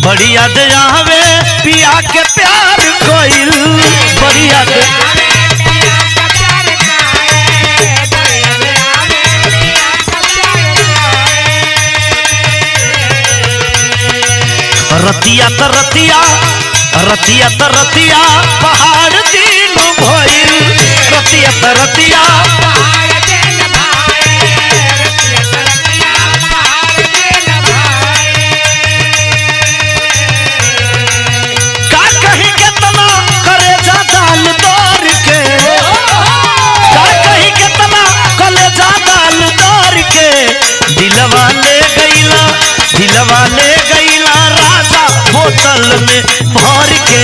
बड़ी याद आवे पिया के प्यार कोइल बड़ी याद रतिया त रतिया रतिया त रतिया पहाड़ दिन भइल रतिया त रतिया का कहीं केतना करेजा दाल दौर के का कहीं केतना कलेजा दाल दौर के दिलवा ले गईला राजा बोतल में भर के